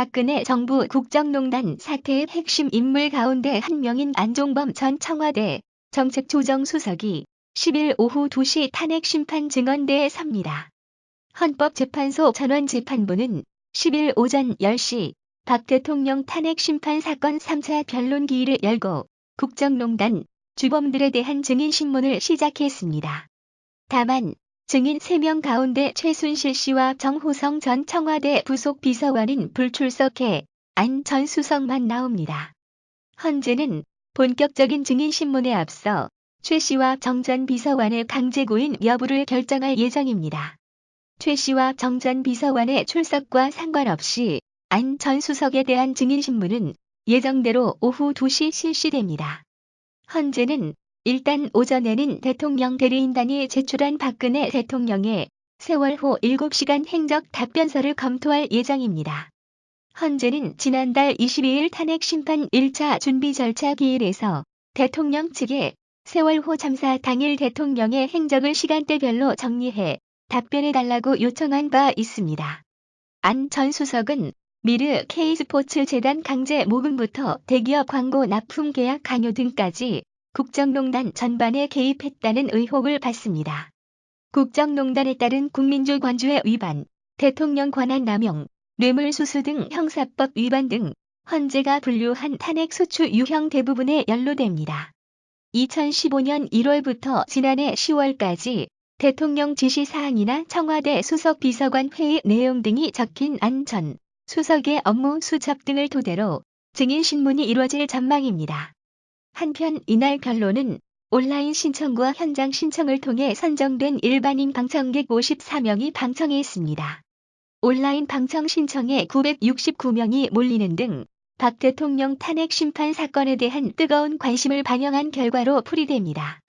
박근혜 정부 국정농단 사태의 핵심 인물 가운데 한 명인 안종범 전 청와대 정책조정수석이 10일 오후 2시 탄핵 심판 증언대에 섭니다. 헌법재판소 전원재판부는 10일 오전 10시 박 대통령 탄핵 심판 사건 3차 변론기일을 열고 국정농단 주범들에 대한 증인신문을 시작했습니다. 다만 증인 3명 가운데 최순실 씨와 정호성 전 청와대 부속 비서관은 불출석해 안 전 수석만 나옵니다. 헌재는 본격적인 증인신문에 앞서 최 씨와 정 전 비서관의 강제 구인 여부를 결정할 예정입니다. 최 씨와 정 전 비서관의 출석과 상관없이 안 전 수석에 대한 증인신문은 예정대로 오후 2시 실시됩니다. 헌재는 일단 오전에는 대통령 대리인단이 제출한 박근혜 대통령의 세월호 7시간 행적 답변서를 검토할 예정입니다. 헌재는 지난달 22일 탄핵 심판 1차 준비 절차 기일에서 대통령 측에 세월호 참사 당일 대통령의 행적을 시간대별로 정리해 답변해달라고 요청한 바 있습니다. 안 전 수석은 미르 K스포츠 재단 강제 모금부터 대기업 광고 납품 계약 강요 등까지 국정농단 전반에 개입했다는 의혹을 받습니다. 국정농단에 따른 국민주 권주의 위반, 대통령 권한 남용, 뇌물수수 등 형사법 위반 등 헌재가 분류한 탄핵 소추 유형 대부분에 연루됩니다. 2015년 1월부터 지난해 10월까지 대통령 지시사항이나 청와대 수석 비서관 회의 내용 등이 적힌 안 전 수석의 업무 수첩 등을 토대로 증인신문이 이뤄질 전망입니다. 한편 이날 변론은 온라인 신청과 현장 신청을 통해 선정된 일반인 방청객 54명이 방청했습니다. 온라인 방청 신청에 969명이 몰리는 등 박 대통령 탄핵 심판 사건에 대한 뜨거운 관심을 반영한 결과로 풀이됩니다.